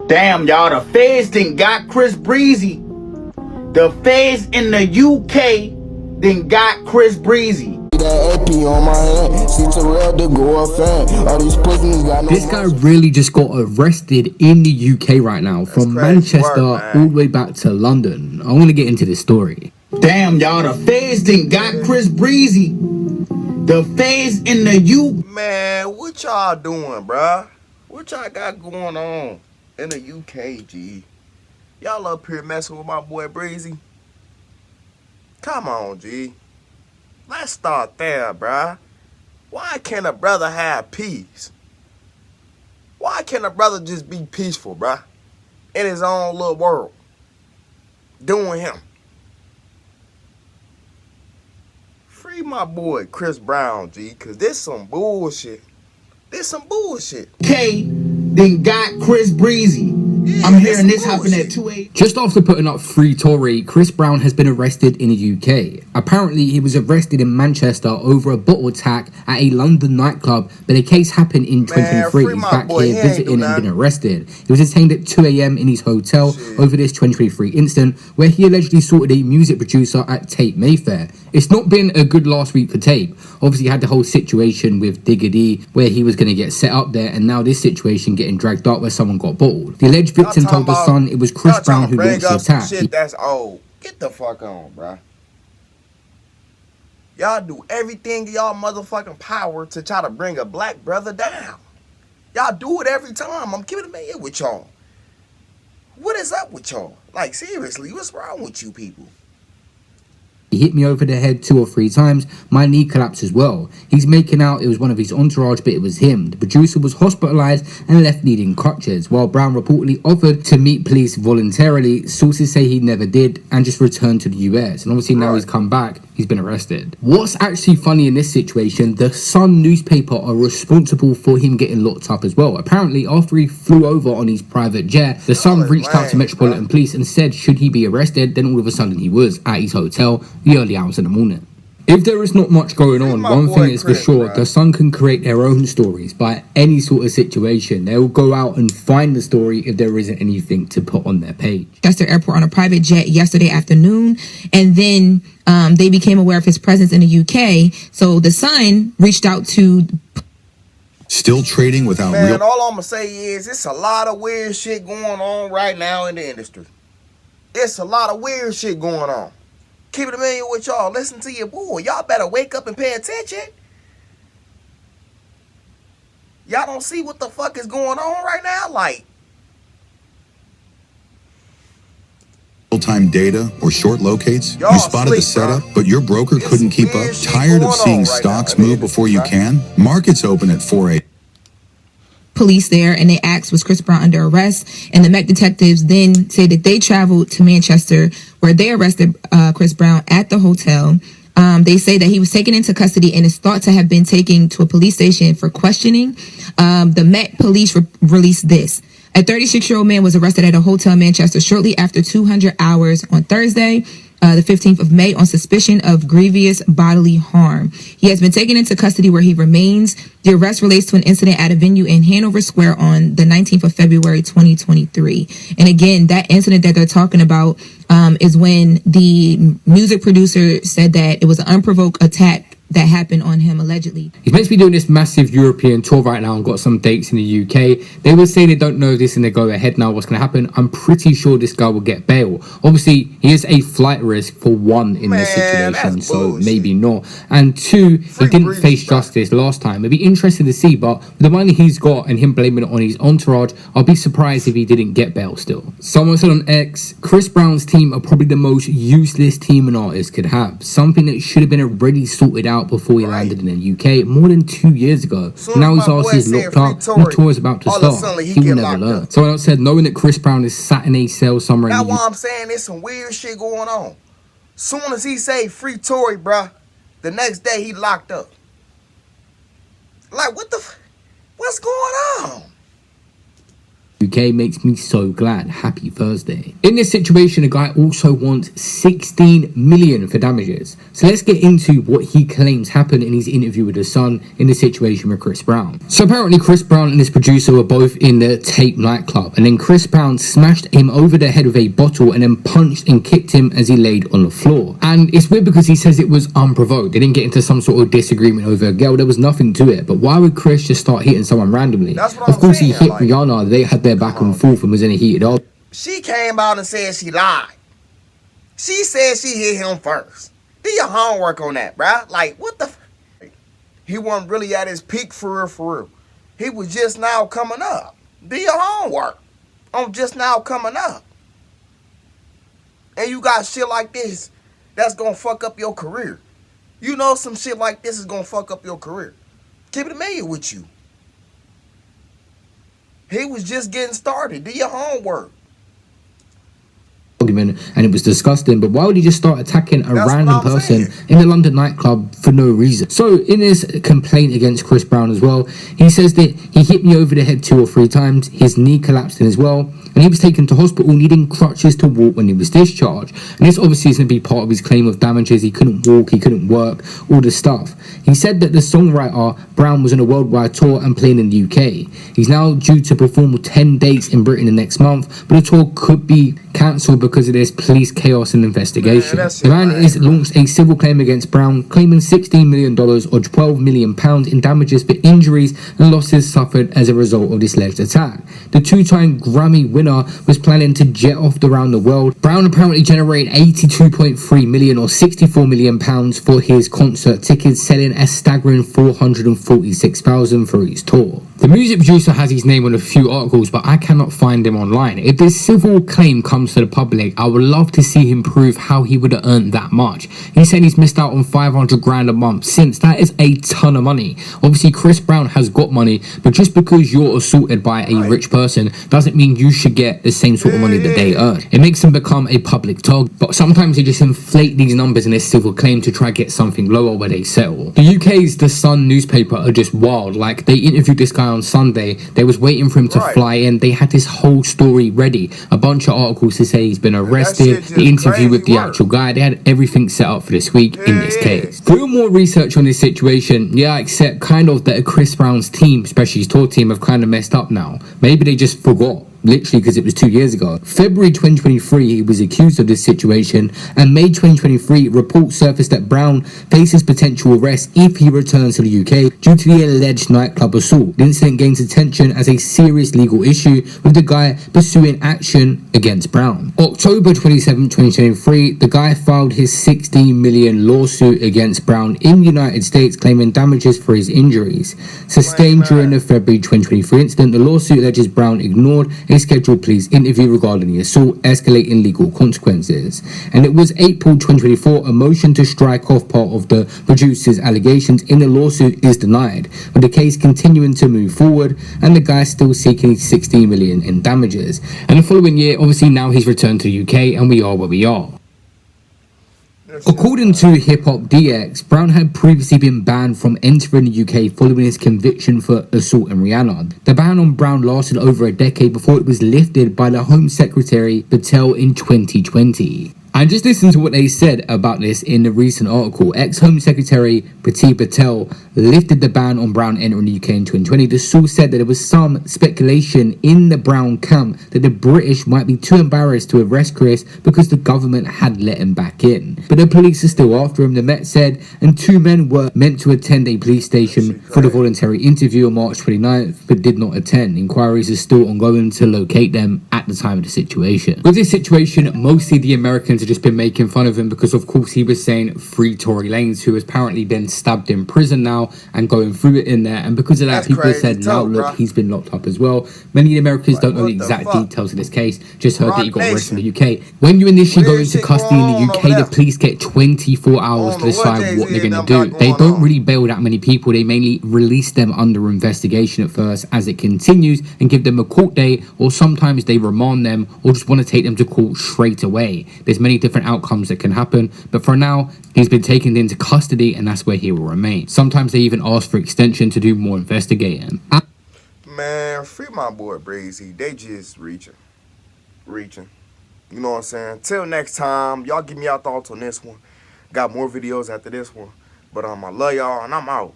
Damn, y'all, the feds done got Chris Breezy. The feds in the UK then got Chris Breezy. That AP on my hand, see Terrell to go a fan. All these pussies got no. This guy really just got arrested in the UK right now, from Manchester all the way back to London. I want to get into this story. Damn, y'all, the feds done got Chris Breezy. The feds in the UK. Man, what y'all doing, bruh? What y'all got going on in the UK, G? Y'all up here messing with my boy Breezy? Come on, G. Let's start there, bruh. Why can't a brother have peace? Why can't a brother just be peaceful, bruh? In his own little world. Doing him. Free my boy Chris Brown, G, cause this some bullshit. This some bullshit. K then got Chris Breezy. Yeah, I'm hearing this happen at 2 a.m. Just after putting up Free Tory, Chris Brown has been arrested in the UK. Apparently, he was arrested in Manchester over a bottle attack at a London nightclub, but the case happened in 2023. He's back here visiting and been arrested. He was detained at 2 a.m. in his hotel over this 2023 incident, where he allegedly assaulted a music producer at Tate Mayfair. It's not been a good last week for Tate. Obviously, he had the whole situation with Diggity, where he was going to get set up there, and now this situation getting dragged up where someone got bottled. The alleged victim told The Sun it was Chris Brown who launched the attack. Shit that's old. Get the fuck on, bruh. Y'all do everything in y'all motherfucking power to try to bring a black brother down. Y'all do it every time. I'm keeping it man with y'all. What is up with y'all? Like, seriously, what's wrong with you people? He hit me over the head 2 or 3 times. My knee collapsed as well. He's making out it was one of his entourage, but it was him. The producer was hospitalized and left needing crutches, while Brown reportedly offered to meet police voluntarily. Sources say he never did and just returned to the US. And obviously now he's come back, he's been arrested. What's actually funny in this situation, the Sun newspaper are responsible for him getting locked up as well. Apparently, after he flew over on his private jet, the Sun reached out to Metropolitan Police and said should he be arrested, then all of a sudden he was at his hotel the early hours in the morning. If there is not much going on, one thing is for sure, the Sun can create their own stories by any sort of situation. They'll go out and find the story if there isn't anything to put on their page. Manchester Airport on a private jet yesterday afternoon, and then they became aware of his presence in the UK. So the Sun reached out to... Still trading without Man, real... all I'm gonna say is it's a lot of weird shit going on right now in the industry. It's a lot of weird shit going on. Keep it a million with y'all. Listen to your boy. Y'all better wake up and pay attention. Y'all don't see what the fuck is going on right now? Like, real-time data or short locates? Y'all You spotted the sleep, setup, bro. but your broker It's couldn't keep weird up? shit Tired going of seeing on right stocks now in the move before you industry, can? Markets open at 4 a.m. police there, and they asked was Chris Brown under arrest, and the Met detectives then say that they traveled to Manchester where they arrested Chris Brown at the hotel. They say that he was taken into custody and is thought to have been taken to a police station for questioning. The Met police released this. A 36-year-old man was arrested at a hotel in Manchester shortly after 200 hours on Thursday, the 15th of May, on suspicion of grievous bodily harm. He has been taken into custody where he remains. The arrest relates to an incident at a venue in Hanover Square on the 19th of February, 2023. And again, that incident that they're talking about is when the music producer said that it was an unprovoked attack that happened on him allegedly. He's meant to be doing this massive European tour right now and got some dates in the UK. They would say they don't know this and they go ahead now what's going to happen. I'm pretty sure this guy will get bail. Obviously, he is a flight risk for one in this situation, so maybe not. And two, he didn't face justice last time. It'd be interesting to see, but with the money he's got and him blaming it on his entourage, I'll be surprised if he didn't get bail still. Someone said on X, Chris Brown's team are probably the most useless team an artist could have. Something that should have been already sorted out before he landed in the UK more than 2 years ago. Now his arse is locked up and the tour is about to start. He will never learn. Someone else said, knowing that Chris Brown is sat in a cell somewhere that's in the why I'm saying there's some weird shit going on. Soon as he say free Tory, bruh, the next day he locked up. Like, what's going on? UK makes me so glad. Happy Thursday. In this situation, a guy also wants 16 million for damages. So let's get into what he claims happened in his interview with The Sun in the situation with Chris Brown. So apparently Chris Brown and his producer were both in the Tape nightclub, and then Chris Brown smashed him over the head with a bottle and then punched and kicked him as he laid on the floor. And it's weird because he says it was unprovoked. They didn't get into some sort of disagreement over a girl. There was nothing to it. But why would Chris just start hitting someone randomly? That's what of I'm course saying, he hit like, Rihanna. They had their back and forth and was in a heated argument. She came out and said she lied. She said she hit him first. Do your homework on that, bruh. Like, what the he wasn't really at his peak for real. He was just now coming up. Do your homework on just now coming up. And you got shit like this that's gonna fuck up your career. You know some shit like this is gonna fuck up your career. Keep it a million with you. He was just getting started. Do your homework. And it was disgusting, but why would he just start attacking a That's random what I'm person saying. in the London nightclub for no reason? So in his complaint against Chris Brown as well, he says that he hit me over the head 2 or 3 times, his knee collapsed in as well, and he was taken to hospital needing crutches to walk when he was discharged. And this obviously is going to be part of his claim of damages. He couldn't walk, he couldn't work, all this stuff. He said that the songwriter Brown was on a worldwide tour and playing in the UK. He's now due to perform 10 dates in Britain the next month, but the tour could be cancelled because of this police chaos and investigation. The man has launched a civil claim against Brown, claiming $16 million or £12 million in damages for injuries and losses suffered as a result of this alleged attack. The 2-time Grammy winner was planning to jet off around the world. Brown apparently generated $82.3 million or £64 million for his concert tickets, selling a staggering 446,000 for his tour. The music producer has his name on a few articles, but I cannot find him online. If this civil claim comes to the public, I would love to see him prove how he would have earned that much. He said he's missed out on 500 grand a month since. That is a ton of money. Obviously, Chris Brown has got money, but just because you're assaulted by a rich person doesn't mean you should get the same sort of money that they earn. It makes them become a public target, but sometimes they just inflate these numbers in this civil claim to try to get something lower where they settle. The UK's The Sun newspaper are just wild. Like, they interviewed this guy on Sunday. They was waiting for him to fly in. They had this whole story ready. A bunch of articles to say he's been arrested, the interview with the actual guy. They had everything set up for this week in this case. Through more research on this situation, yeah, I accept kind of that Chris Brown's team, especially his tour team, have kind of messed up now. Maybe they just forgot. Literally, because it was 2 years ago. February 2023, he was accused of this situation, and May 2023, reports surfaced that Brown faces potential arrest if he returns to the UK due to the alleged nightclub assault. The incident gains attention as a serious legal issue, with the guy pursuing action against Brown. October 27, 2023, the guy filed his $16 million lawsuit against Brown in the United States, claiming damages for his injuries sustained during the February 2023 incident. The lawsuit alleges Brown ignored a scheduled police interview regarding the assault, escalating legal consequences. And it was April 2024, a motion to strike off part of the producer's allegations in the lawsuit is denied, with the case continuing to move forward and the guy still seeking $16 million in damages. And the following year, obviously now he's returned to the UK and we are where we are. According to Hip Hop DX, Brown had previously been banned from entering the UK following his conviction for assaulting Rihanna. The ban on Brown lasted over a decade before it was lifted by the Home Secretary Patel in 2020. And just listen to what they said about this in the recent article. Ex-Home Secretary Priti Patel lifted the ban on Brown entering the UK in 2020. The source said that there was some speculation in the Brown camp that the British might be too embarrassed to arrest Chris because the government had let him back in. But the police are still after him, the Met said, and 2 men were meant to attend a police station for the voluntary interview on March 29th, but did not attend. Inquiries are still ongoing to locate them at the time of the situation. With this situation, mostly the Americans have just been making fun of him because, of course, he was saying free Tory Lanez, who has apparently been stabbed in prison now and going through it in there. And because of that, people said, now look, he's been locked up as well. Many Americans don't know the exact details of this case, just heard that he got arrested in the UK. When you initially go into custody in the UK, the police get 24 hours to decide what they're going to do. They don't really bail that many people. They mainly release them under investigation at first as it continues and give them a court date, or sometimes they remand them or just want to take them to court straight away. There's many different outcomes that can happen, but for now, he's been taken into custody and that's where he will remain. Sometimes they even ask for extension to do more investigating. man, free my boy Breezy. They just reaching. You know what I'm saying? Till next time, y'all give me your thoughts on this one. Got more videos after this one. But I love y'all and I'm out.